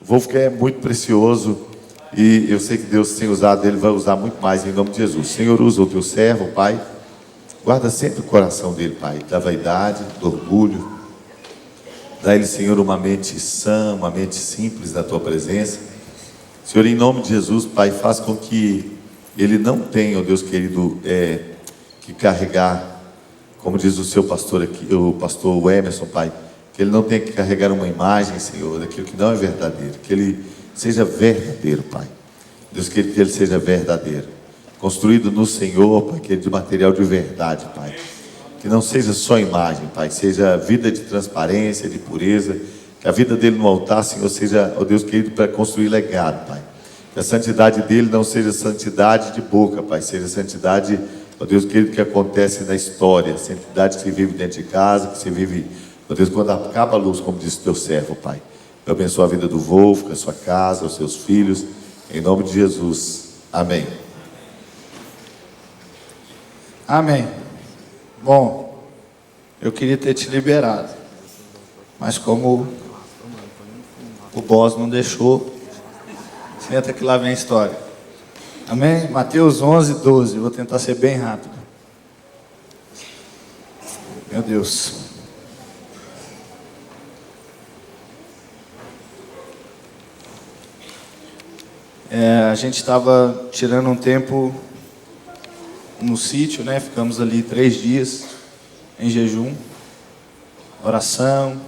Wolf é muito precioso e eu sei que Deus tem usado ele, vai usar muito mais em nome de Jesus. Senhor, usa o teu servo, Pai. Guarda sempre o coração dele, Pai, da vaidade, do orgulho. Dá ele, Senhor, uma mente sã, uma mente simples na tua presença. Senhor, em nome de Jesus, Pai, faz com que ele não tenha, ó Deus querido, que carregar, como diz o seu pastor aqui, o pastor Emerson, Pai, que ele não tenha que carregar uma imagem, Senhor, daquilo que não é verdadeiro, que ele seja verdadeiro, Pai. Deus querido, que ele seja verdadeiro, construído no Senhor, Pai, que é de material de verdade, Pai. Que não seja só imagem, Pai, seja vida de transparência, de pureza. Que a vida dele no altar, Senhor, seja, ó Deus querido, para construir legado, Pai. Que a santidade dele não seja santidade de boca, Pai, seja santidade, ó Deus querido, que acontece na história. Santidade que se vive dentro de casa, que se vive, ó Deus, quando acaba a luz, como disse o teu servo, Pai. Eu abençoo a vida do Wolf, a sua casa, os seus filhos, em nome de Jesus. Amém. Amém. Bom, eu queria ter te liberado, mas como o boss não deixou, senta que lá vem a história. Amém? Mateus 11, 12, vou tentar ser bem rápido. Meu Deus. A gente estava tirando um tempo no sítio, né? Ficamos ali 3 dias em jejum, oração,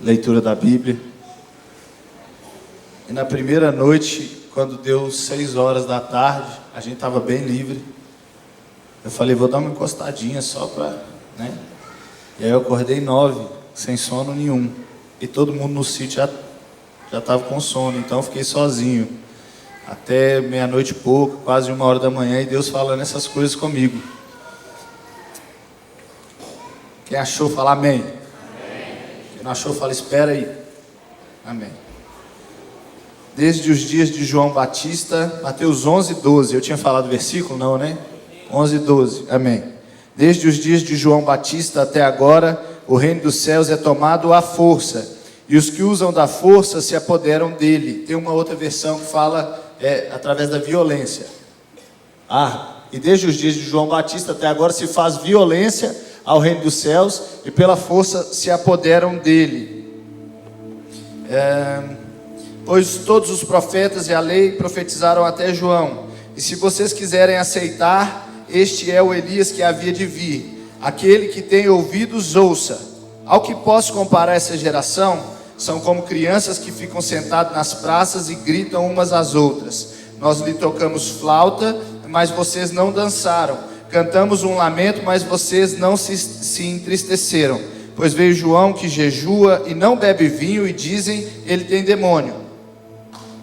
leitura da Bíblia. E na primeira noite, quando deu 6 horas da tarde, a gente estava bem livre. Eu falei, vou dar uma encostadinha só para, né? E aí eu acordei 9, sem sono nenhum. E todo mundo no sítio já estava com sono, então eu fiquei sozinho. Até meia-noite e pouco, quase 1h da manhã, e Deus falando essas coisas comigo. Quem achou, fala amém. Amém. Quem não achou, fala espera aí. Amém. Desde os dias de João Batista, Mateus 11, 12. Eu tinha falado versículo? Não, né? 11, 12. Amém. Desde os dias de João Batista até agora, o reino dos céus é tomado à força, e os que usam da força se apoderam dele. Tem uma outra versão que fala através da violência. E desde os dias de João Batista até agora se faz violência ao reino dos céus, e pela força se apoderam dele. Pois todos os profetas e a lei profetizaram até João. E se vocês quiserem aceitar, este é o Elias que havia de vir. Aquele que tem ouvidos, ouça. Ao que posso comparar essa geração? São como crianças que ficam sentadas nas praças e gritam umas às outras. Nós lhe tocamos flauta, mas vocês não dançaram. Cantamos um lamento, mas vocês não se entristeceram. Pois veio João que jejua e não bebe vinho, e dizem, ele tem demônio.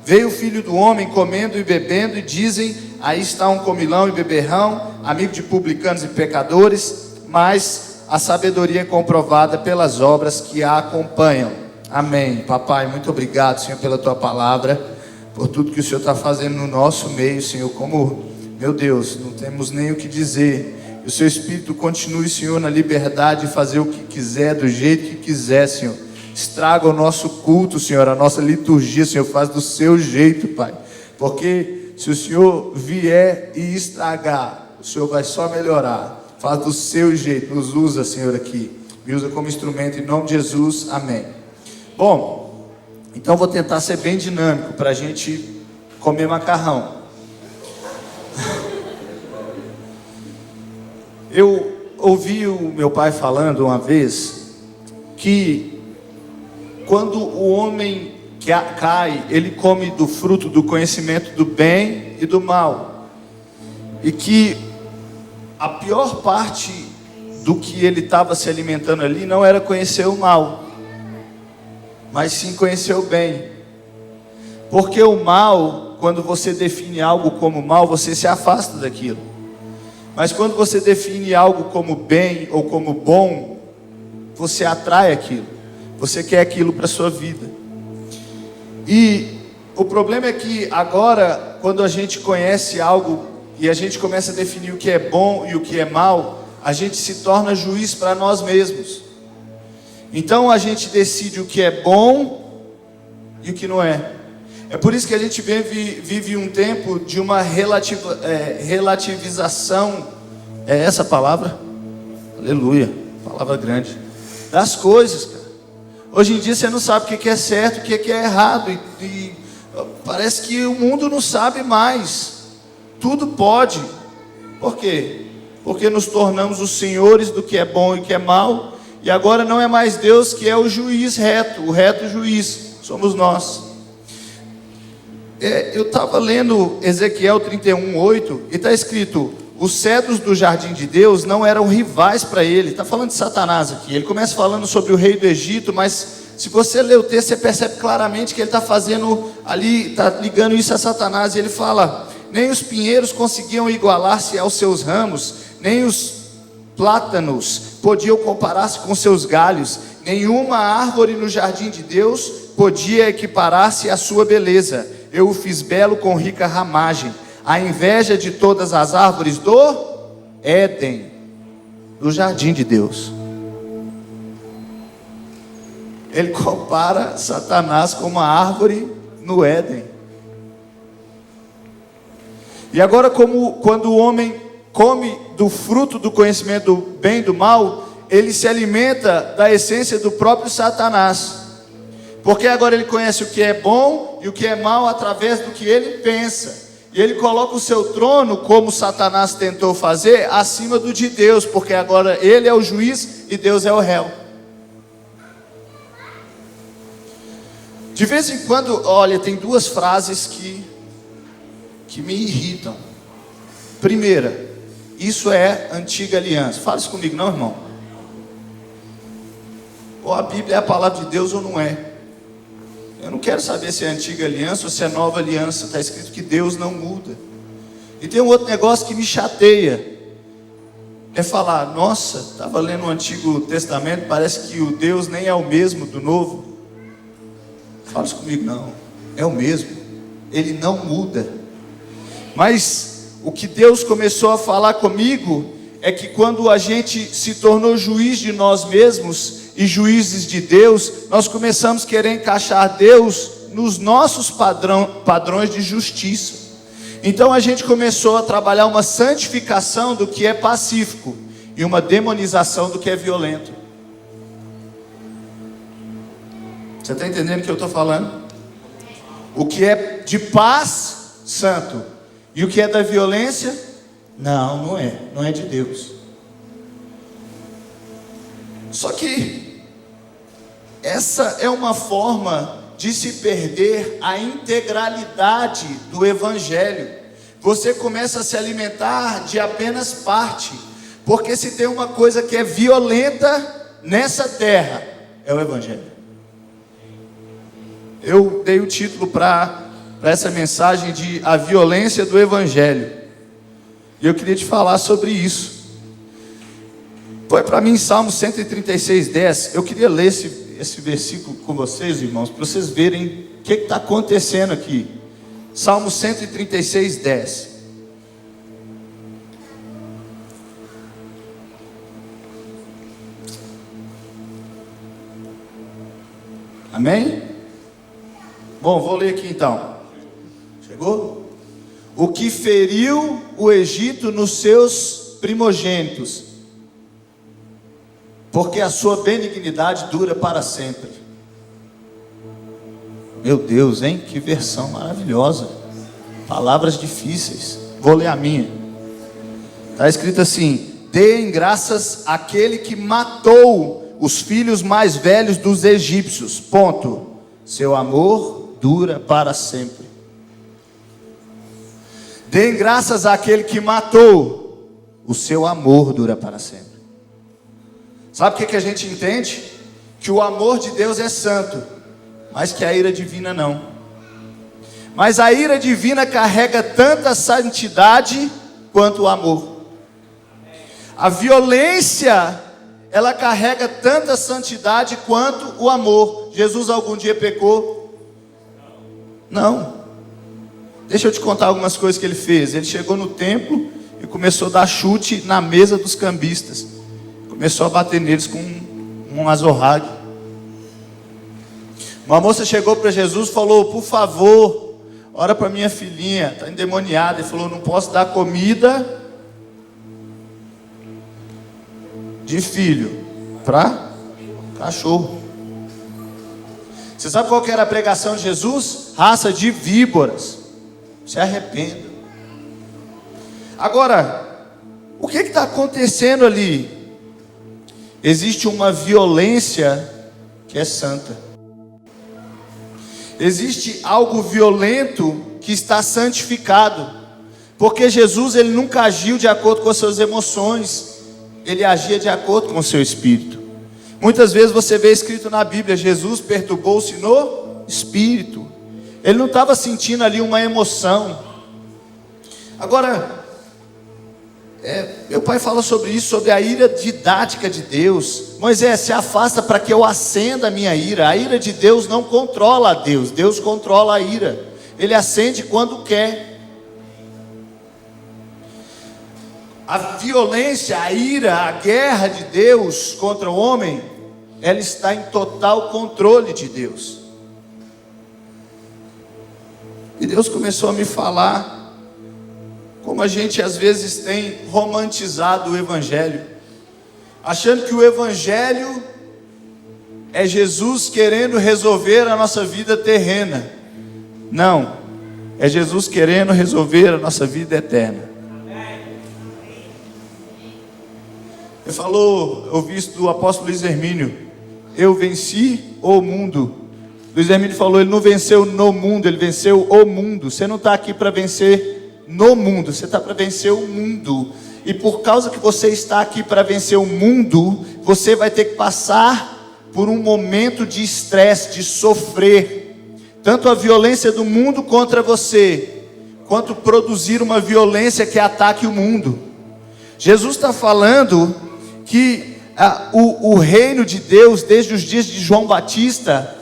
Veio o Filho do Homem comendo e bebendo, e dizem, aí está um comilão e beberrão, amigo de publicanos e pecadores. Mas a sabedoria é comprovada pelas obras que a acompanham. Amém. Papai, muito obrigado, Senhor, pela tua palavra, por tudo que o Senhor está fazendo no nosso meio, Senhor. Como, meu Deus, não temos nem o que dizer. Que o seu Espírito continue, Senhor, na liberdade de fazer o que quiser, do jeito que quiser, Senhor. Estraga o nosso culto, Senhor, a nossa liturgia, Senhor, faz do seu jeito, Pai. Porque se o Senhor vier e estragar, o Senhor vai só melhorar. Faz do seu jeito, nos usa, Senhor, aqui. Me usa como instrumento, em nome de Jesus, amém. Bom, então vou tentar ser bem dinâmico para a gente comer macarrão. Eu ouvi o meu pai falando uma vez que quando o homem cai, ele come do fruto do conhecimento do bem e do mal. E que a pior parte do que ele estava se alimentando ali não era conhecer o mal, mas sim conhecer o bem. Porque o mal, quando você define algo como mal, você se afasta daquilo. Mas quando você define algo como bem ou como bom, você atrai aquilo. Você quer aquilo para a sua vida. E o problema é que agora, quando a gente conhece algo e a gente começa a definir o que é bom e o que é mal, a gente se torna juiz para nós mesmos. Então a gente decide o que é bom e o que não é. É por isso que a gente vive um tempo de uma relativização, é essa a palavra? Aleluia, palavra grande, das coisas, cara. Hoje em dia você não sabe o que é certo, o que é errado, e parece que o mundo não sabe mais. Tudo pode. Por quê? Porque nos tornamos os senhores do que é bom e o que é mal, e agora não é mais Deus que é o juiz reto, o reto juiz, somos nós. Eu estava lendo Ezequiel 31:8, e está escrito: os cedros do jardim de Deus não eram rivais para ele. Está falando de Satanás aqui. Ele começa falando sobre o rei do Egito, mas se você ler o texto, você percebe claramente que ele está fazendo ali, está ligando isso a Satanás. E ele fala: nem os pinheiros conseguiam igualar-se aos seus ramos, nem os plátanos podiam comparar-se com seus galhos, nenhuma árvore no jardim de Deus podia equiparar-se à sua beleza. Eu o fiz belo com rica ramagem, a inveja de todas as árvores do Éden, do jardim de Deus. Ele compara Satanás com uma árvore no Éden. E agora, quando o homem come do fruto do conhecimento do bem e do mal, ele se alimenta da essência do próprio Satanás. Porque agora ele conhece o que é bom e o que é mal através do que ele pensa. E ele coloca o seu trono, como Satanás tentou fazer, acima do de Deus, porque agora ele é o juiz e Deus é o réu. De vez em quando, olha, tem duas frases que me irritam. Primeira, isso é antiga aliança. Fala isso comigo, não, irmão? Ou a Bíblia é a palavra de Deus ou não é. Eu não quero saber se é antiga aliança ou se é nova aliança. Está escrito que Deus não muda. E tem um outro negócio que me chateia. É falar: nossa, estava lendo o Antigo Testamento, parece que o Deus nem é o mesmo do Novo. Fala isso comigo, não. É o mesmo. Ele não muda. Mas o que Deus começou a falar comigo é que quando a gente se tornou juiz de nós mesmos e juízes de Deus, nós começamos a querer encaixar Deus nos nossos padrões de justiça. Então a gente começou a trabalhar uma santificação do que é pacífico e uma demonização do que é violento. Você está entendendo o que eu estou falando? O que é de paz, santo, e o que é da violência, não é de Deus. Só que essa é uma forma de se perder a integralidade do Evangelho. Você começa a se alimentar de apenas parte, porque se tem uma coisa que é violenta nessa terra, é o Evangelho. Eu dei o título para essa mensagem de A Violência do Evangelho, e eu queria te falar sobre isso. Foi para mim Salmo 136:10. Eu queria ler esse versículo com vocês, irmãos, para vocês verem o que está acontecendo aqui. Salmo 136:10. Amém? Bom, vou ler aqui então. Chegou? O que feriu o Egito nos seus primogênitos, porque a sua benignidade dura para sempre. Meu Deus, hein? Que versão maravilhosa. Palavras difíceis. Vou ler a minha. Está escrito assim: deem graças àquele que matou os filhos mais velhos dos egípcios. Ponto. Seu amor dura para sempre. Deem graças àquele que matou. O seu amor dura para sempre. Sabe o que a gente entende? Que o amor de Deus é santo, mas que a ira divina não. Mas a ira divina carrega tanta santidade quanto o amor. A violência, ela carrega tanta santidade quanto o amor. Jesus algum dia pecou? Não. Deixa eu te contar algumas coisas que ele fez. Ele chegou no templo e começou a dar chute na mesa dos cambistas. Começou a bater neles com um azorrague. Uma moça chegou para Jesus e falou: por favor, ora para minha filhinha, está endemoniada. Ele falou: não posso dar comida de filho para cachorro. Você sabe qual que era a pregação de Jesus? Raça de víboras, se arrependa. Agora, o que está acontecendo ali? Existe uma violência que é santa. Existe algo violento que está santificado. Porque Jesus, ele nunca agiu de acordo com as suas emoções. Ele agia de acordo com o seu espírito. Muitas vezes você vê escrito na Bíblia: Jesus perturbou-se no espírito. Ele não estava sentindo ali uma emoção. Agora, meu pai fala sobre isso, sobre a ira didática de Deus. Moisés, se afasta para que eu acenda a minha ira. A ira de Deus não controla a Deus, Deus controla a ira. Ele acende quando quer. A violência, a ira, a guerra de Deus contra o homem, ela está em total controle de Deus. E Deus começou a me falar como a gente às vezes tem romantizado o Evangelho, achando que o Evangelho é Jesus querendo resolver a nossa vida terrena. Não, é Jesus querendo resolver a nossa vida eterna. Ele falou, eu ouvi isso do apóstolo Luiz Hermínio: eu venci o mundo. Luiz Hermínio falou: ele não venceu no mundo, ele venceu o mundo. Você não está aqui para vencer no mundo, você está para vencer o mundo. E por causa que você está aqui para vencer o mundo, você vai ter que passar por um momento de estresse, de sofrer. Tanto a violência do mundo contra você, quanto produzir uma violência que ataque o mundo. Jesus está falando que o reino de Deus, desde os dias de João Batista,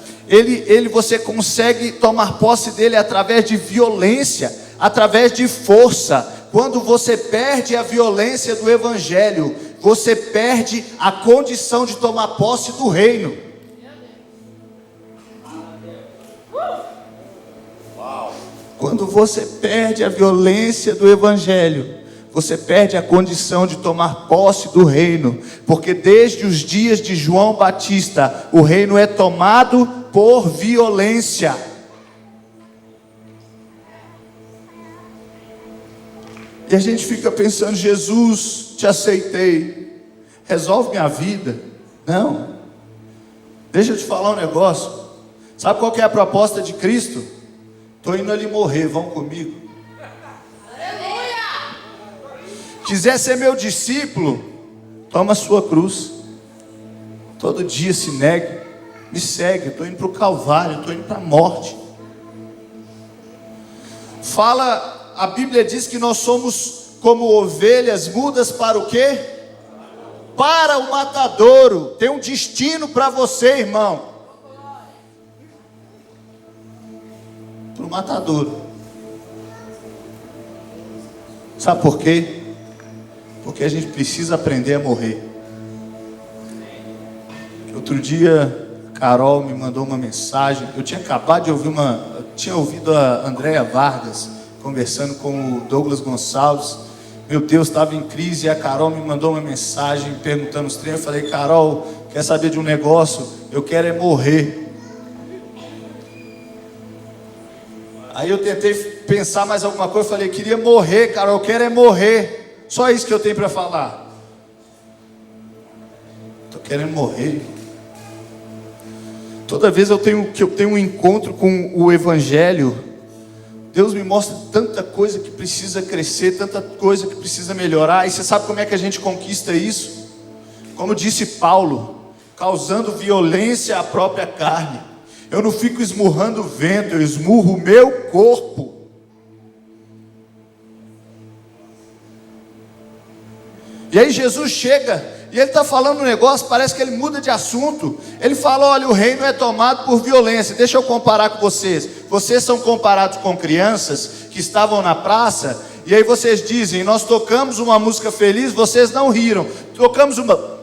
você consegue tomar posse dele através de violência, através de força. Quando você perde a violência do Evangelho, você perde a condição de tomar posse do reino. Quando você perde a violência do Evangelho, você perde a condição de tomar posse do reino. Porque desde os dias de João Batista, o reino é tomado por violência. E a gente fica pensando: Jesus, te aceitei, resolve minha vida. Não, deixa eu te falar um negócio. Sabe qual que é a proposta de Cristo? Estou indo ali morrer, vão comigo. Quiser ser meu discípulo, toma a sua cruz, todo dia se negue, me segue. Estou indo para o Calvário, estou indo para a morte. A Bíblia diz que nós somos como ovelhas mudas para o quê? Para o matadouro. Tem um destino para você, irmão. Para o matadouro. Sabe por quê? Porque a gente precisa aprender a morrer. Outro dia, Carol me mandou uma mensagem. Eu tinha acabado de ouvir tinha ouvido a Andréia Vargas conversando com o Douglas Gonçalves. Meu Deus, estava em crise. E a Carol me mandou uma mensagem perguntando os treinos. Eu falei: Carol, quer saber de um negócio? Eu quero é morrer. Aí eu tentei pensar mais alguma coisa. Eu falei: queria morrer, Carol, eu quero é morrer. Só isso que eu tenho para falar. Estou querendo morrer. Toda vez que eu tenho um encontro com o Evangelho, Deus me mostra tanta coisa que precisa crescer, tanta coisa que precisa melhorar. E você sabe como é que a gente conquista isso? Como disse Paulo, causando violência à própria carne. Eu não fico esmurrando o vento, eu esmurro o meu corpo. E aí Jesus chega e ele está falando um negócio, parece que ele muda de assunto. Ele fala: olha, o reino é tomado por violência. Deixa eu comparar com vocês. Vocês são comparados com crianças que estavam na praça, e aí vocês dizem: nós tocamos uma música feliz, vocês não riram. Tocamos uma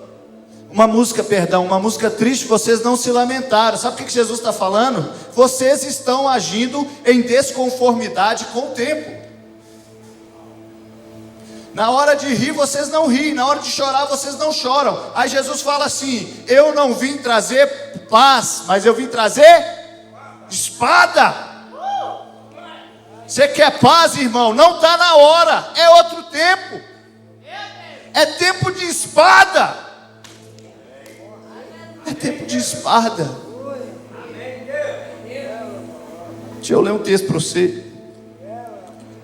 uma música triste, vocês não se lamentaram. Sabe o que Jesus está falando? Vocês estão agindo em desconformidade com o tempo. Na hora de rir, vocês não riem. Na hora de chorar, vocês não choram. Aí Jesus fala assim: eu não vim trazer paz, mas eu vim trazer espada. Você quer paz, irmão? Não está na hora. É outro tempo. É tempo de espada. É tempo de espada. Deixa eu ler um texto para você.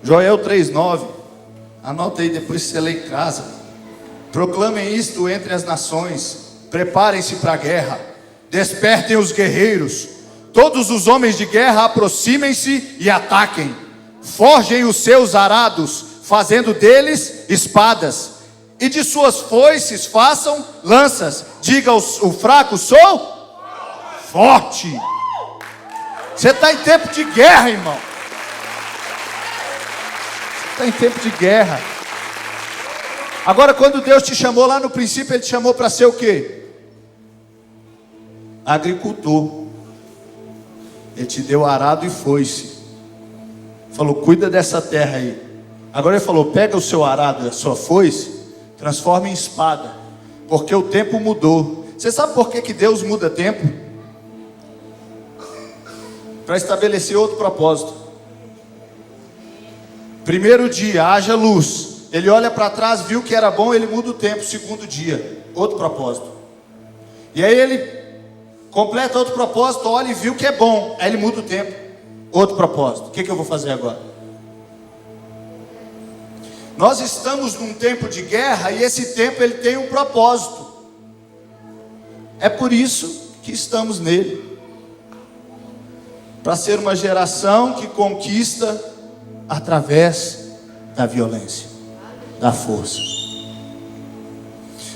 Joel 3:9. Anota aí depois você lê em casa. Proclamem isto entre as nações. Preparem-se para a guerra. Despertem os guerreiros. Todos os homens de guerra aproximem-se e ataquem. Forjem os seus arados, fazendo deles espadas. E de suas foices façam lanças. Diga o fraco: sou forte. Você está em tempo de guerra, irmão. Está em tempo de guerra. Agora, quando Deus te chamou lá no princípio, Ele te chamou para ser o quê? Agricultor. Ele te deu arado e foice. Falou: cuida dessa terra aí. Agora Ele falou: pega o seu arado e a sua foice, transforma em espada, porque o tempo mudou. Você sabe por que Deus muda tempo? Para estabelecer outro propósito. Primeiro dia, haja luz. Ele olha para trás, viu que era bom, ele muda o tempo. Segundo dia, outro propósito. E aí ele completa outro propósito, olha e viu que é bom. Aí ele muda o tempo. Outro propósito. O que eu vou fazer agora? Nós estamos num tempo de guerra e esse tempo ele tem um propósito. É por isso que estamos nele. Para ser uma geração que conquista através da violência, da força.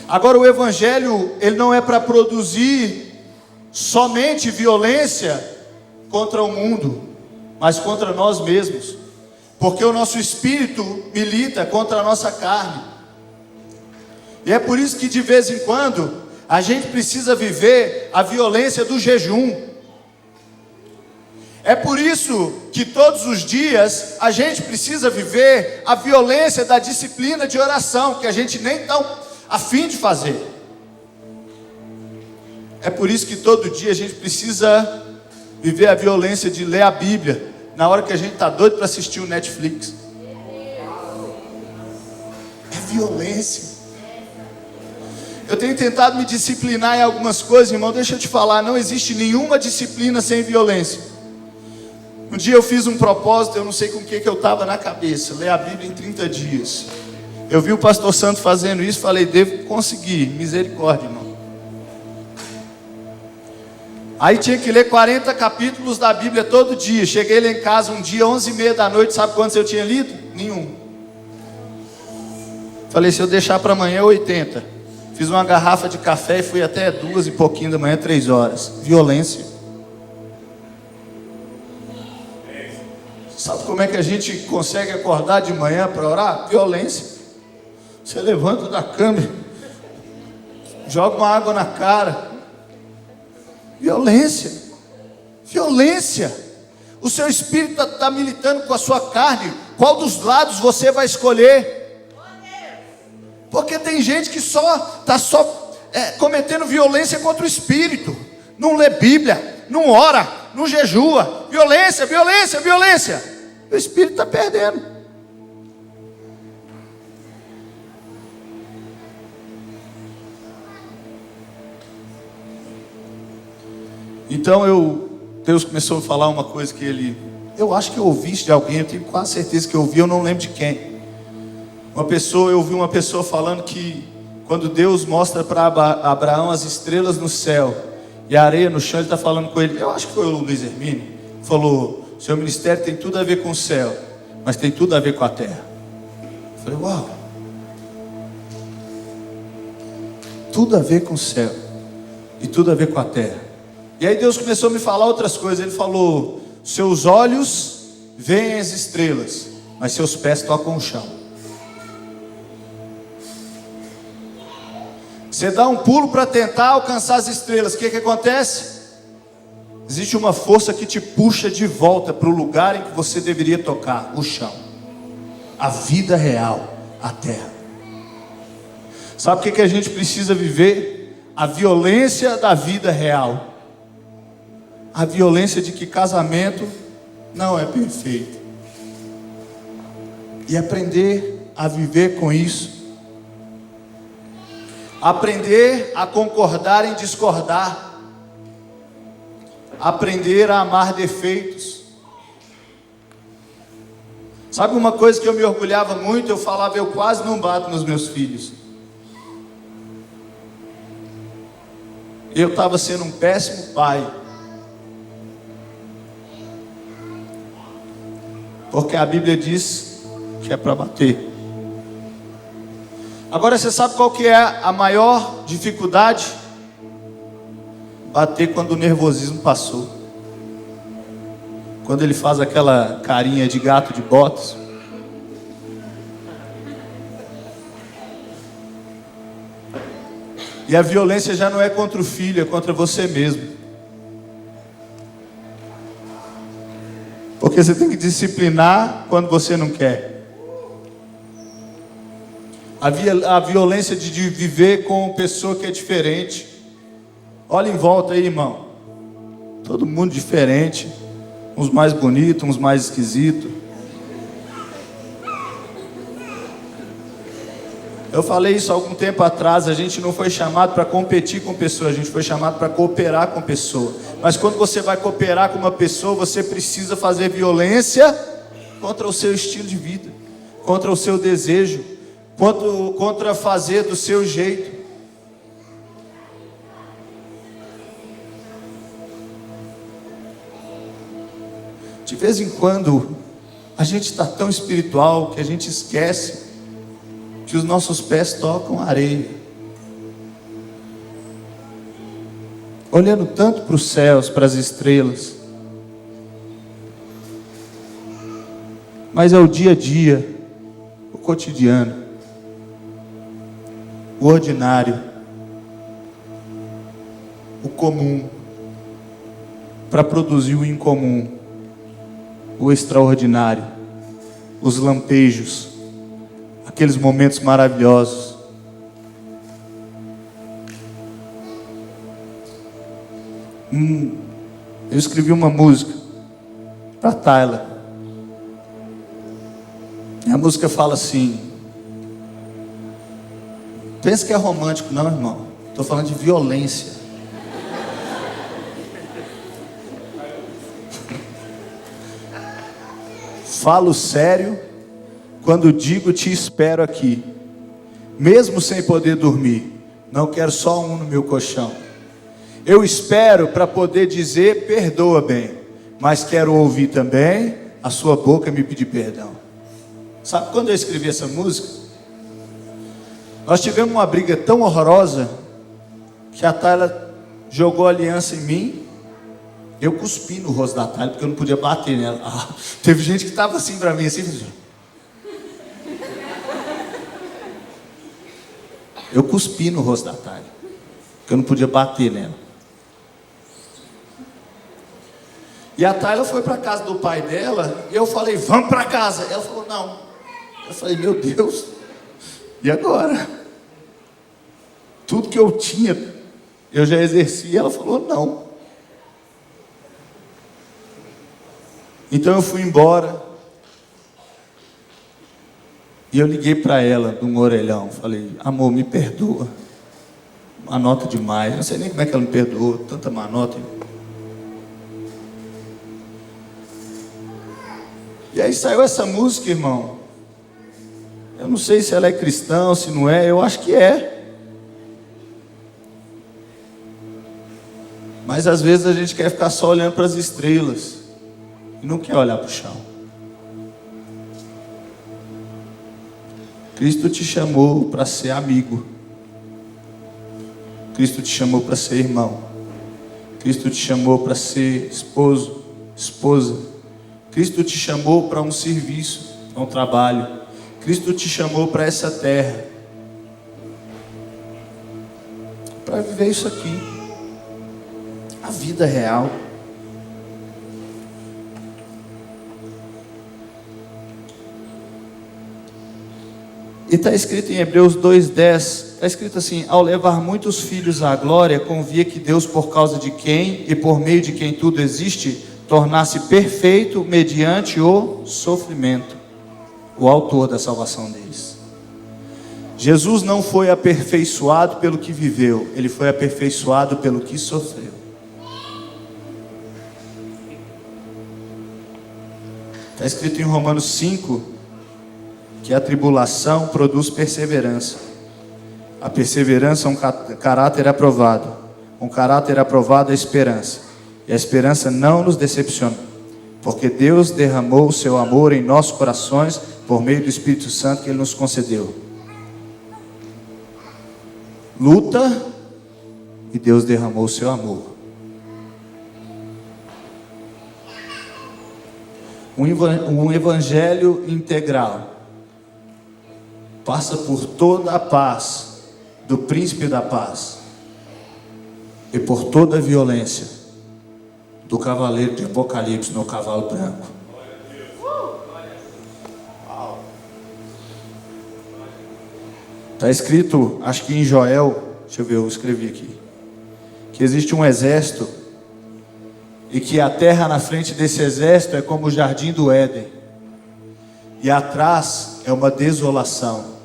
Agora o evangelho, ele não é para produzir somente violência contra o mundo, mas contra nós mesmos, porque o nosso espírito milita contra a nossa carne. E é por isso que de vez em quando a gente precisa viver a violência do jejum. É por isso que todos os dias a gente precisa viver a violência da disciplina de oração, que a gente nem está a fim de fazer. É por isso que todo dia a gente precisa viver a violência de ler a Bíblia, na hora que a gente está doido para assistir o Netflix. É violência. Eu tenho tentado me disciplinar em algumas coisas, irmão. Deixa eu te falar, não existe nenhuma disciplina sem violência. Um dia eu fiz um propósito, eu não sei com o que eu estava na cabeça, ler a Bíblia em 30 dias. Eu vi o pastor Santo fazendo isso, falei: devo conseguir, misericórdia, irmão. Aí tinha que ler 40 capítulos da Bíblia todo dia. Cheguei lá em casa um dia, 11h30 da noite, sabe quantos eu tinha lido? Nenhum. Falei: se eu deixar para amanhã, 80. Fiz uma garrafa de café e fui até 2 e pouquinho da manhã, 3 horas. Violência. Sabe como é que a gente consegue acordar de manhã para orar? Violência. Você levanta da cama, joga uma água na cara. Violência. Violência. O seu espírito está militando com a sua carne. Qual dos lados você vai escolher? Porque tem gente que está cometendo violência contra o espírito. Não lê Bíblia, não ora, não jejua. Violência, violência, violência. O espírito está perdendo. Então Deus começou a falar uma coisa que eu acho que eu ouvi isso de alguém, eu tenho quase certeza que eu ouvi, eu não lembro de quem. Eu ouvi uma pessoa falando que quando Deus mostra para Abraão as estrelas no céu e a areia no chão, Ele está falando com ele. Eu acho que foi o Luiz Hermínio. Falou: seu ministério tem tudo a ver com o céu, mas tem tudo a ver com a terra. Eu falei: uau. Tudo a ver com o céu e tudo a ver com a terra. E aí Deus começou a me falar outras coisas. Ele falou: seus olhos veem as estrelas, mas seus pés tocam o chão. Você dá um pulo para tentar alcançar as estrelas, o que acontece? Existe uma força que te puxa de volta para o lugar em que você deveria tocar, o chão, a vida real, a terra. Sabe o que a gente precisa viver? A violência da vida real. A violência de que casamento não é perfeito. E aprender a viver com isso. Aprender a concordar em discordar. Aprender a amar defeitos. Sabe uma coisa que eu me orgulhava muito? Eu falava, eu quase não bato nos meus filhos. Eu estava sendo um péssimo pai. Porque a Bíblia diz que é para bater. Agora você sabe qual que é a maior dificuldade? Bater quando o nervosismo passou. Quando ele faz aquela carinha de gato de botas. E a violência já não é contra o filho, é contra você mesmo. Porque você tem que disciplinar quando você não quer. A violência de viver com pessoa que é diferente. Olha em volta aí, irmão. Todo mundo diferente. Uns mais bonitos, uns mais esquisitos. Eu falei isso há algum tempo atrás. A gente não foi chamado para competir com pessoas, a gente foi chamado para cooperar com pessoa. Mas quando você vai cooperar com uma pessoa, você precisa fazer violência contra o seu estilo de vida, contra o seu desejo, contra fazer do seu jeito. De vez em quando, a gente está tão espiritual que a gente esquece que os nossos pés tocam a areia. Olhando tanto para os céus, para as estrelas. Mas é o dia a dia, o cotidiano, o ordinário, o comum, para produzir o incomum. O extraordinário, os lampejos, aqueles momentos maravilhosos. Eu escrevi uma música para Tayla. E a música fala assim: pensa que é romântico, não, irmão. Estou falando de violência. Falo sério quando digo te espero aqui, mesmo sem poder dormir. Não quero só um no meu colchão. Eu espero para poder dizer perdoa bem, mas quero ouvir também a sua boca me pedir perdão. Sabe quando eu escrevi essa música? Nós tivemos uma briga tão horrorosa que a Tayla jogou a aliança em mim. Eu cuspi no rosto da Tayla, porque eu não podia bater nela. Teve gente que estava assim para mim, assim. Eu cuspi no rosto da Tayla, porque eu não podia bater nela. E a Tayla foi para a casa do pai dela, e eu falei, vamos para casa. Ela falou, não. Eu falei, meu Deus, e agora? Tudo que eu tinha, eu já exerci. Ela falou, não. Então eu fui embora. E eu liguei para ela de um orelhão. Falei, amor, me perdoa. Manota demais. Não sei nem como é que ela me perdoou. Tanta manota. E aí saiu essa música, irmão. Eu não sei se ela é cristã, se não é. Eu acho que é. Mas às vezes a gente quer ficar só olhando para as estrelas e não quer olhar para o chão. Cristo te chamou para ser amigo. Cristo te chamou para ser irmão. Cristo te chamou para ser esposo, esposa. Cristo te chamou para um serviço, para um trabalho. Cristo te chamou para essa terra. para viver isso aqui, a vida real. E está escrito em Hebreus 2:10, está escrito assim: ao levar muitos filhos à glória, convia que Deus, por causa de quem e por meio de quem tudo existe, tornasse perfeito mediante o sofrimento, o autor da salvação deles. Jesus não foi aperfeiçoado pelo que viveu, ele foi aperfeiçoado pelo que sofreu. Está escrito em Romanos 5 que a tribulação produz perseverança. A perseverança é um caráter aprovado. Um caráter aprovado é a esperança. E a esperança não nos decepciona, porque Deus derramou o seu amor em nossos corações por meio do Espírito Santo que Ele nos concedeu. Luta e Deus derramou o seu amor. Um evangelho integral passa por toda a paz do príncipe da paz e por toda a violência do cavaleiro de Apocalipse no cavalo branco. Está escrito, acho que em Joel, deixa eu ver, eu escrevi aqui, que existe um exército e que a terra na frente desse exército é como o jardim do Éden, e atrás é uma desolação.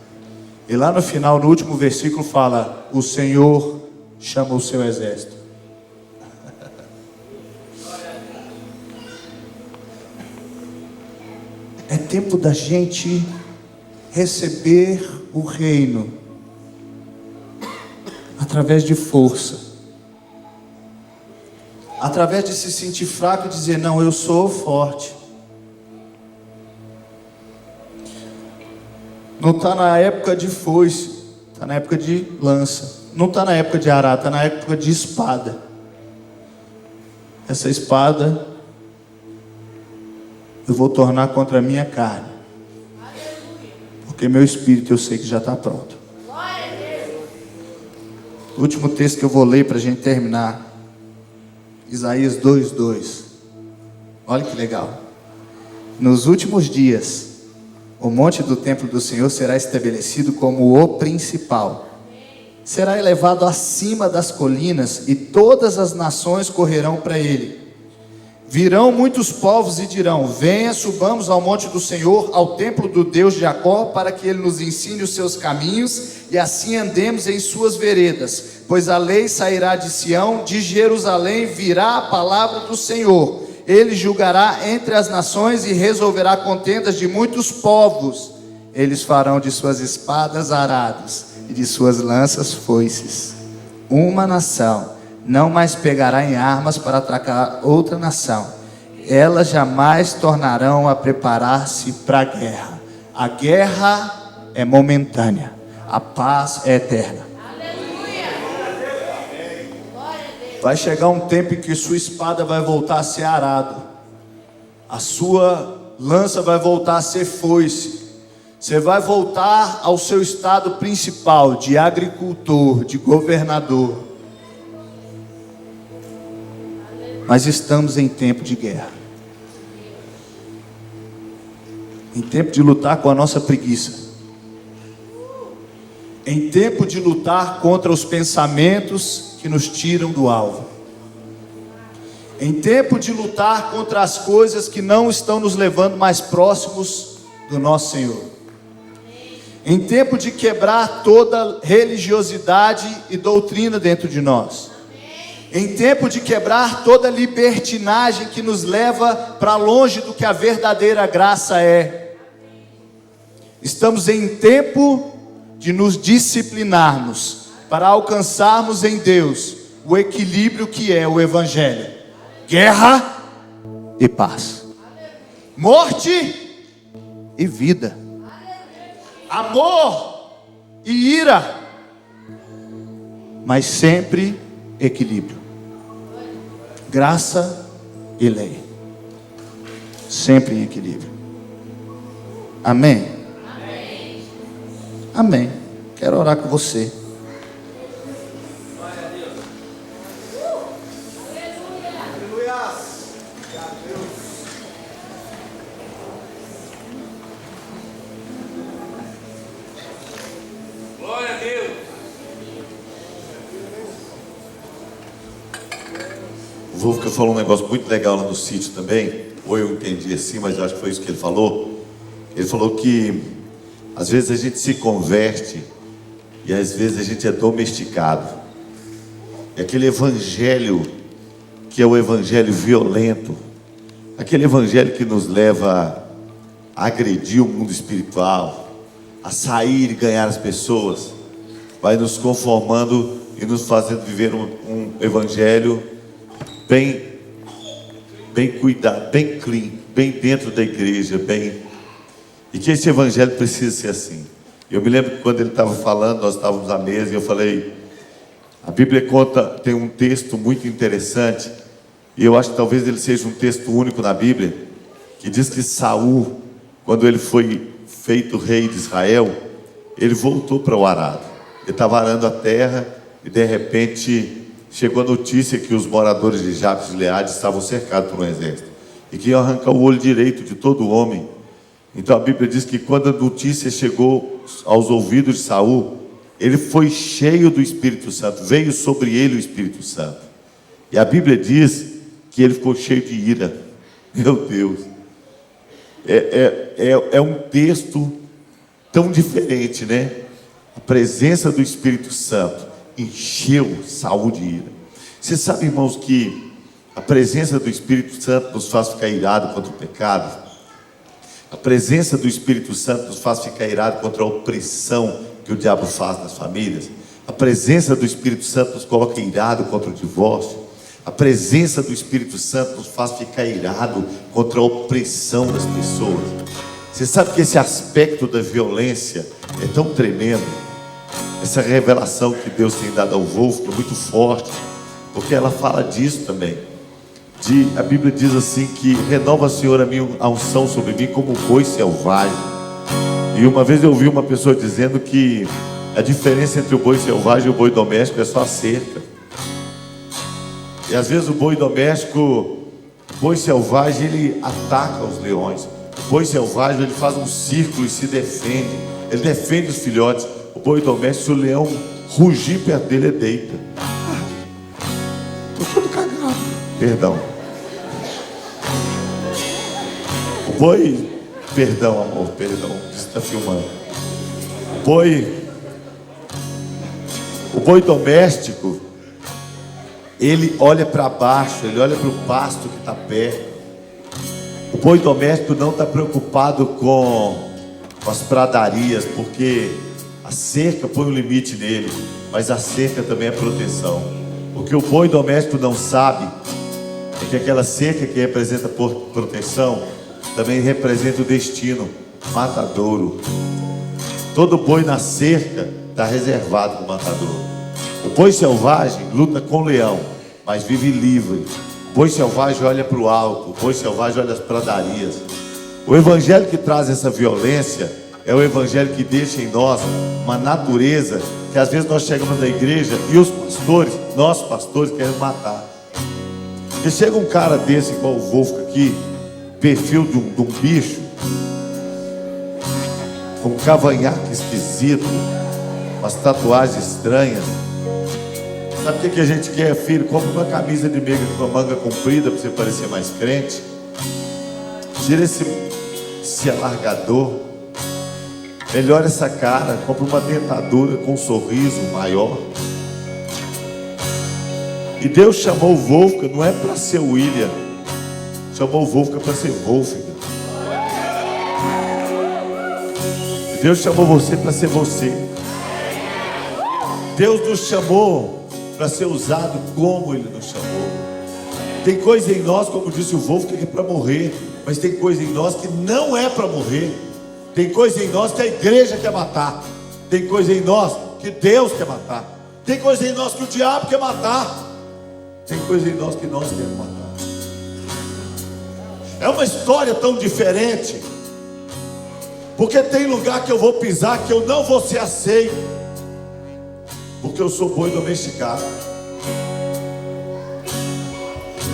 E lá no final, no último versículo fala: o Senhor chama o seu exército. É tempo da gente receber o reino através de força, através de se sentir fraco e dizer: não, eu sou forte. Não está na época de foice, está na época de lança. Não está na época de arado, está na época de espada. Essa espada eu vou tornar contra a minha carne, porque meu espírito eu sei que já está pronto. O último texto que eu vou ler para a gente terminar, Isaías 2:2. Olha que legal. Nos últimos dias, o monte do templo do Senhor será estabelecido como o principal. Será elevado acima das colinas, e todas as nações correrão para ele. Virão muitos povos e dirão: venha, subamos ao monte do Senhor, ao templo do Deus de Jacó, para que ele nos ensine os seus caminhos, e assim andemos em suas veredas. Pois a lei sairá de Sião, de Jerusalém virá a palavra do Senhor. Ele julgará entre as nações e resolverá contendas de muitos povos. Eles farão de suas espadas arados e de suas lanças foices. Uma nação não mais pegará em armas para atacar outra nação. Elas jamais tornarão a preparar-se para a guerra. A guerra é momentânea, a paz é eterna. Vai chegar um tempo em que sua espada vai voltar a ser arado, a sua lança vai voltar a ser foice. Você vai voltar ao seu estado principal de agricultor, de governador. Mas estamos em tempo de guerra, em tempo de lutar com a nossa preguiça, em tempo de lutar contra os pensamentos que nos tiram do alvo, em tempo de lutar contra as coisas que não estão nos levando mais próximos do nosso Senhor, em tempo de quebrar toda religiosidade e doutrina dentro de nós, em tempo de quebrar toda libertinagem que nos leva para longe do que a verdadeira graça é. Estamos em tempo de nos disciplinarmos para alcançarmos em Deus o equilíbrio que é o Evangelho: guerra e paz, morte e vida, amor e ira, mas sempre equilíbrio, graça e lei, sempre em equilíbrio. Amém? Amém. Amém. Quero orar com você. Wolfgang falou um negócio muito legal lá no sítio também, ou eu entendi assim, mas eu acho que foi isso que ele falou. Ele falou que às vezes a gente se converte e às vezes a gente é domesticado. É aquele evangelho que é o evangelho violento, aquele evangelho que nos leva a agredir o mundo espiritual, a sair e ganhar as pessoas, vai nos conformando e nos fazendo viver um evangelho bem cuidado, bem clean, bem dentro da igreja, e que esse evangelho precisa ser assim. Eu me lembro que quando ele estava falando, nós estávamos à mesa e eu falei, a Bíblia tem um texto muito interessante, e eu acho que talvez ele seja um texto único na Bíblia, que diz que Saul, quando ele foi feito rei de Israel, ele voltou para o arado. Ele estava arando a terra e de repente chegou a notícia que os moradores de Jabes e Gileade estavam cercados por um exército e que iam arrancar o olho direito de todo homem. Então a Bíblia diz que quando a notícia chegou aos ouvidos de Saul, ele foi cheio do Espírito Santo, veio sobre ele o Espírito Santo. E a Bíblia diz que ele ficou cheio de ira. Meu Deus, é um texto tão diferente, né? A presença do Espírito Santo encheu Saul de ira. Você sabe, irmãos, que a presença do Espírito Santo nos faz ficar irado contra o pecado? A presença do Espírito Santo nos faz ficar irado contra a opressão que o diabo faz nas famílias. A presença do Espírito Santo nos coloca irado contra o divórcio. A presença do Espírito Santo nos faz ficar irado contra a opressão das pessoas. Você sabe que esse aspecto da violência é tão tremendo. Essa revelação que Deus tem dado ao Wolfgang é muito forte, porque ela fala disso também. A Bíblia diz assim que renova, Senhor, a unção sobre mim como um boi selvagem. E uma vez eu ouvi uma pessoa dizendo que a diferença entre o boi selvagem e o boi doméstico é só a cerca. E às vezes o boi doméstico, o boi selvagem, ele ataca os leões. O boi selvagem, ele faz um círculo e se defende. Ele defende os filhotes. O boi doméstico, se o leão rugir perto dele, ele deita. Tô todo cagado. Perdão. O boi... Perdão, amor, perdão. Você está filmando. O boi doméstico, ele olha para baixo, ele olha para o pasto que está perto. O boi doméstico não está preocupado com as pradarias, porque a cerca põe um limite nele, mas a cerca também é proteção. O que o boi doméstico não sabe é que aquela cerca que representa proteção também representa o destino matadouro. Todo boi na cerca está reservado para o matadouro. O boi selvagem luta com o leão, mas vive livre. O boi selvagem olha para o alto, o boi selvagem olha as pradarias. O evangelho que traz essa violência é o evangelho que deixa em nós uma natureza que às vezes nós chegamos na igreja e os pastores, nós pastores, queremos matar. E chega um cara desse, igual o Wolfgang aqui, perfil de um bicho, com um cavanhaque esquisito, umas tatuagens estranhas. Sabe o que a gente quer, filho? Compra uma camisa de manga comprida para você parecer mais crente. Tira esse alargador. Melhora essa cara. Compra uma dentadura com um sorriso maior. E Deus chamou o Wolfgang, não é para ser o William. Chamou o Wolfgang para ser Wolfgang. E Deus chamou você para ser você. Deus nos chamou para ser usado como Ele nos chamou. Tem coisa em nós, como disse o Wolfgang, que é para morrer. Mas tem coisa em nós que não é para morrer. Tem coisa em nós que a igreja quer matar. Tem coisa em nós que Deus quer matar. Tem coisa em nós que o diabo quer matar. Tem coisa em nós que nós queremos matar. É uma história tão diferente, porque tem lugar que eu vou pisar que eu não vou ser aceito, porque eu sou boi domesticado.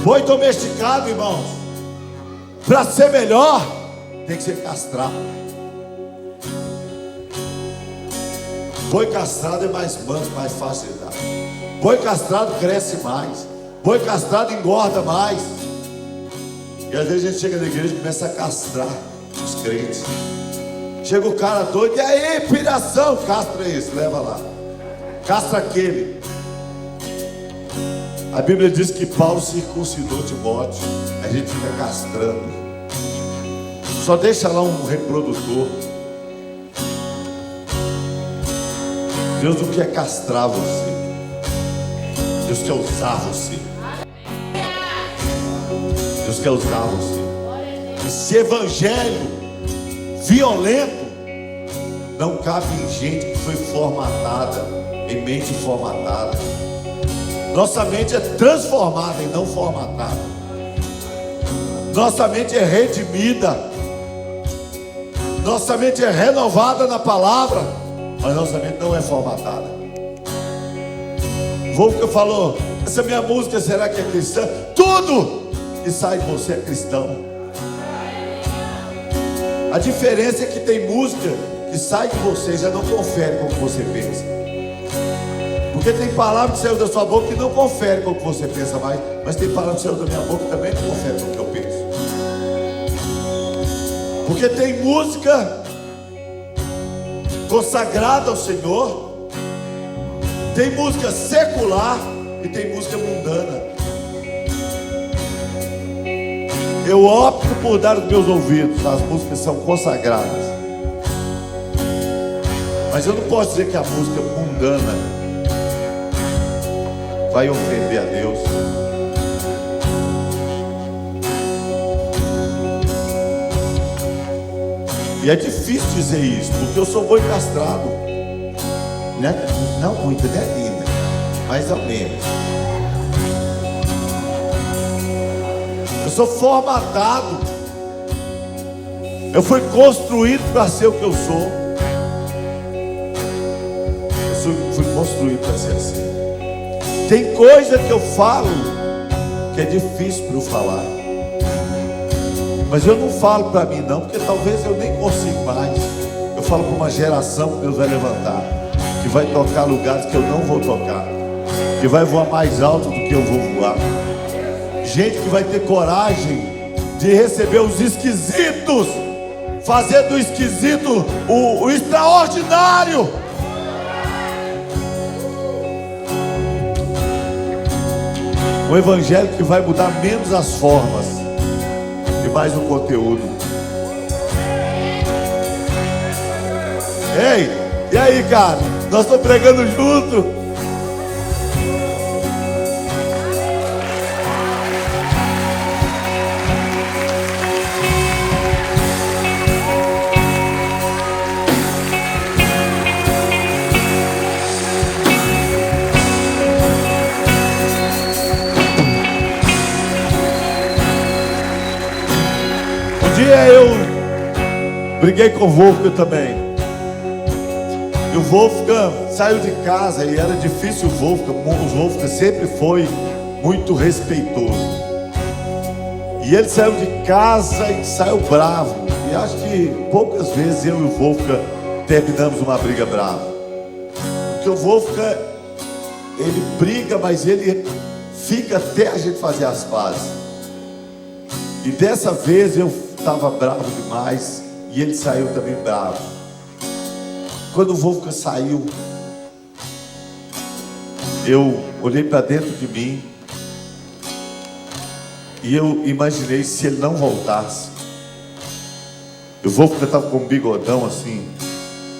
Boi domesticado, irmãos, para ser melhor tem que ser castrado. Boi castrado é mais manso, mais fácil de dar. Boi castrado cresce mais. Boi castrado engorda mais. E às vezes a gente chega na igreja e começa a castrar os crentes. Chega o cara doido, e aí, piração, castra esse, leva lá. Castra aquele. A Bíblia diz que Paulo circuncidou Timóteo. A gente fica castrando. Só deixa lá um reprodutor. Deus não quer castrar você. Deus quer usar você. Deus quer usar você. Esse evangelho violento não cabe em gente que foi formatada, em mente formatada. Nossa mente é transformada e não formatada. Nossa mente é redimida. Nossa mente é renovada na palavra, mas nossa mente não é formatada. Wolfgang falou: essa minha música, será que é cristã? Tudo que sai de você é cristão. A diferença é que tem música que sai de você e já não confere com o que você pensa. Porque tem palavra que saiu da sua boca que não confere com o que você pensa mais. Mas tem palavra que saiu da minha boca que também não confere com o que eu penso. Porque tem música consagrada ao Senhor, tem música secular e tem música mundana. Eu opto por dar os meus ouvidos às músicas que são consagradas. Mas eu não posso dizer que a música mundana vai ofender a Deus. E é difícil dizer isso, porque eu sou boi castrado. Não muito, né, linda? Mais ou menos. Eu sou formatado. Eu fui construído para ser o que eu sou. Eu fui construído para ser assim. Tem coisa que eu falo que é difícil para eu falar. Mas eu não falo para mim não, porque talvez eu nem consiga mais. Eu falo para uma geração que Deus vai levantar, que vai tocar lugares que eu não vou tocar, que vai voar mais alto do que eu vou voar. Gente que vai ter coragem de receber os esquisitos, fazer do esquisito o extraordinário. Um evangelho que vai mudar menos as formas e mais o conteúdo. Ei, e aí, cara? Nós estamos pregando junto. Eu briguei com o Wolfgang também. E o Wolfgang saiu de casa e era difícil. O Wolfgang sempre foi muito respeitoso. E ele saiu de casa e saiu bravo. E acho que poucas vezes eu e o Wolfgang terminamos uma briga brava. Porque o Wolfgang, ele briga, mas ele fica até a gente fazer as pazes. E dessa vez eu estava bravo demais e ele saiu também bravo. Quando o Wolfgang saiu, eu olhei para dentro de mim e eu imaginei se ele não voltasse. O Wolfgang estava com um bigodão assim,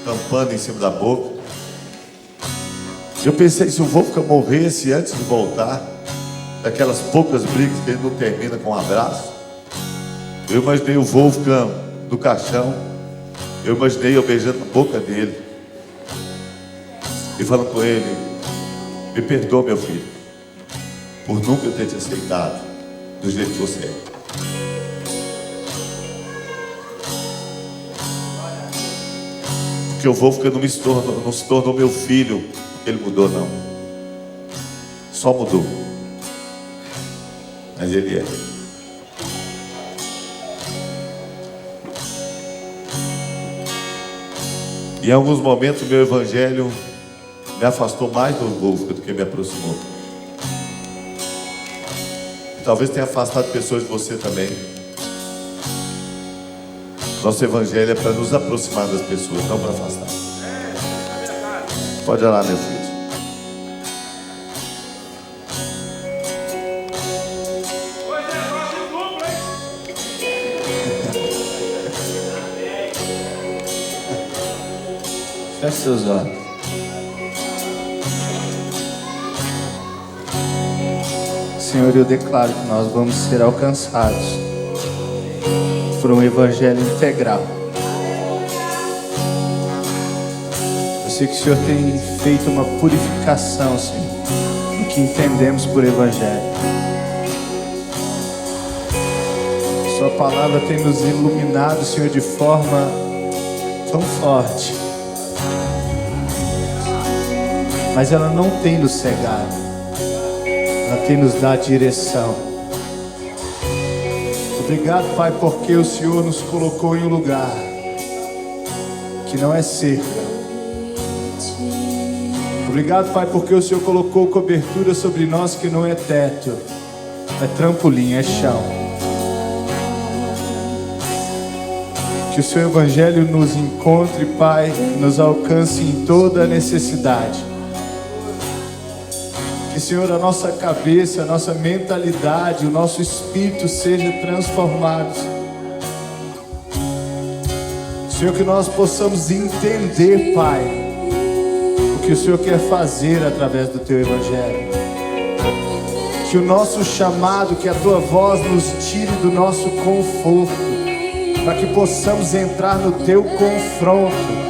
tampando em cima da boca. Eu pensei, se o Wolfgang morresse antes de voltar, daquelas poucas brigas que ele não termina com um abraço. Eu imaginei o Wolfgang no caixão. Eu imaginei eu beijando a boca dele e falando com ele: me perdoa, meu filho, por nunca ter te aceitado do jeito que você é. Porque o Wolfgang não se tornou meu filho porque ele mudou, não. Só mudou. Mas ele é. E em alguns momentos o meu evangelho me afastou mais do Wolfgang do que me aproximou. talvez tenha afastado pessoas de você também. Nosso evangelho é para nos aproximar das pessoas, não para afastar. Pode orar, meu filho. Feche seus olhos. Senhor, eu declaro que nós vamos ser alcançados por um evangelho integral. Eu sei que o Senhor tem feito uma purificação, Senhor, do que entendemos por evangelho. Sua palavra tem nos iluminado, Senhor, de forma tão forte. Mas ela não tem nos cegado. Ela tem nos dado direção. Obrigado, Pai, porque o Senhor nos colocou em um lugar que não é cerca. Obrigado, Pai, porque o Senhor colocou cobertura sobre nós que não é teto, é trampolim, é chão. Que o Seu Evangelho nos encontre, Pai, nos alcance em toda a necessidade. Que, Senhor, a nossa cabeça, a nossa mentalidade, o nosso espírito seja transformado. Senhor, que nós possamos entender, Pai, o que o Senhor quer fazer através do Teu Evangelho. Que o nosso chamado, que a Tua voz nos tire do nosso conforto, para que possamos entrar no Teu confronto.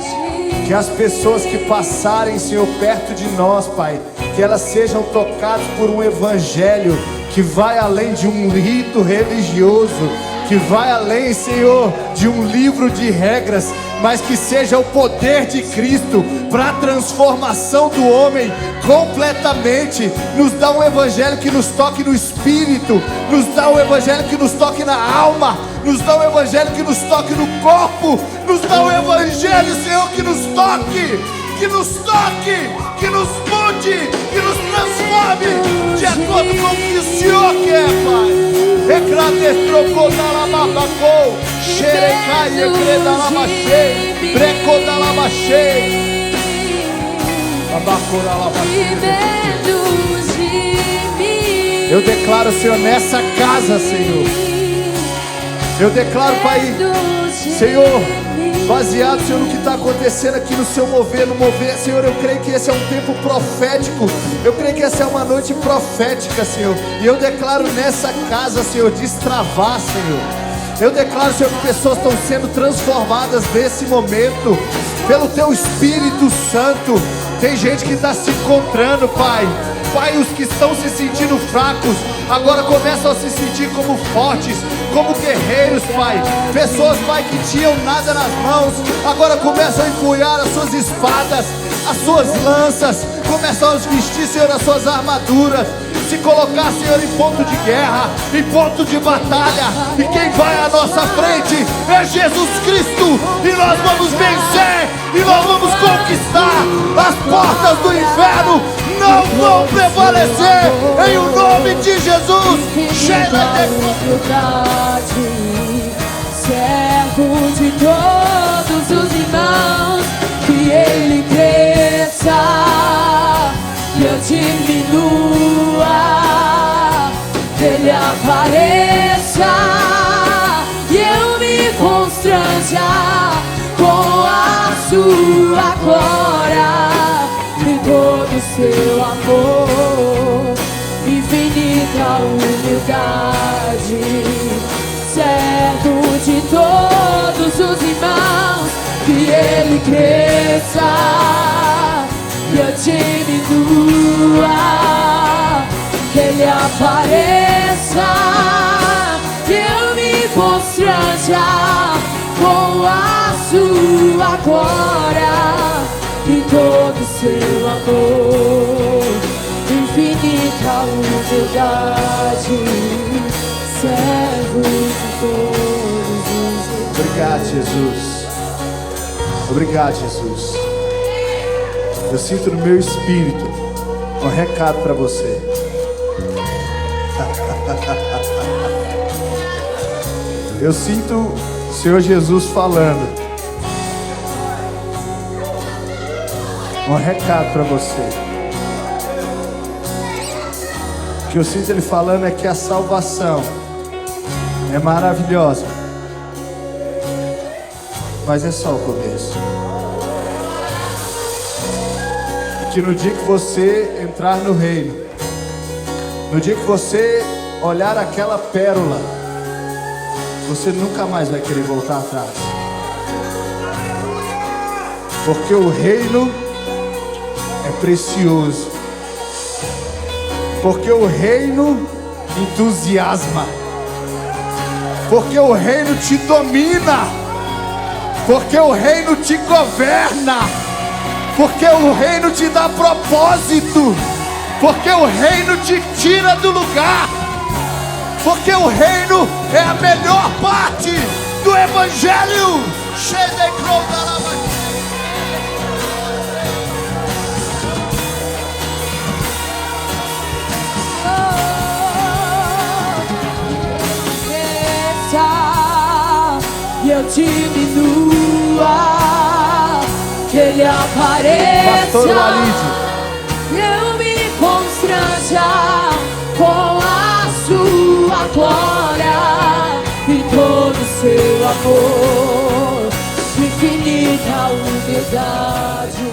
Que as pessoas que passarem, Senhor, perto de nós, Pai, que elas sejam tocadas por um evangelho que vai além de um rito religioso, que vai além, Senhor, de um livro de regras, mas que seja o poder de Cristo para a transformação do homem completamente. Nos dá um evangelho que nos toque no espírito, nos dá um evangelho que nos toque na alma, nos dá um evangelho que nos toque no corpo, nos dá um evangelho, Senhor, que nos toque, que nos mude, que nos transforme de acordo com o que o Senhor quer, Pai. Eu declaro, Senhor, nessa casa, Senhor. Eu declaro, Pai, Senhor, baseado, Senhor, no que está acontecendo aqui no Seu mover, no mover, Senhor, eu creio que esse é um tempo profético. Eu creio que essa é uma noite profética, Senhor. E eu declaro nessa casa, Senhor, destravar, Senhor. Eu declaro, Senhor, que pessoas estão sendo transformadas nesse momento pelo Teu Espírito Santo. Tem gente que está se encontrando, Pai. Pai, os que estão se sentindo fracos agora começam a se sentir como fortes, como guerreiros, Pai. Pessoas, Pai, que tinham nada nas mãos agora começam a empunhar as suas espadas, as suas lanças, começam a vestir, Senhor, as suas armaduras, se colocar, Senhor, em ponto de guerra, em ponto de batalha. E quem vai à nossa frente é Jesus Cristo. E nós vamos vencer, e nós vamos conquistar. As portas do inferno não vão prevalecer, em o nome de Jesus. Cheira de humildade, servo de todos os irmãos, que Ele cresça e eu diminua, que Ele apareça e eu me constranja com a sua glória e todo o seu amor, infinita humildade, servo de todos os irmãos, que Ele cresça e eu diminua, que Ele apareça e eu me constranja com a sua glória e todo o seu amor, infinita humildade, servo de todos os irmãos. Obrigado, Jesus. Obrigado, Jesus. Eu sinto no meu espírito um recado para você. Eu sinto o Senhor Jesus falando um recado para você. O que eu sinto Ele falando é que a salvação é maravilhosa, mas é só o começo. E que no dia que você entrar no reino, no dia que você olhar aquela pérola, você nunca mais vai querer voltar atrás. Porque o reino é precioso. Porque o reino entusiasma. Porque o reino te domina. Porque o reino te governa. Porque o reino te dá propósito. Porque o reino te tira do lugar. Porque o reino é a melhor parte do evangelho. E eu diminua, que Ele apareça. Pastor Walid, Eu me constranja com a sua glória e todo o seu amor, infinita humildade.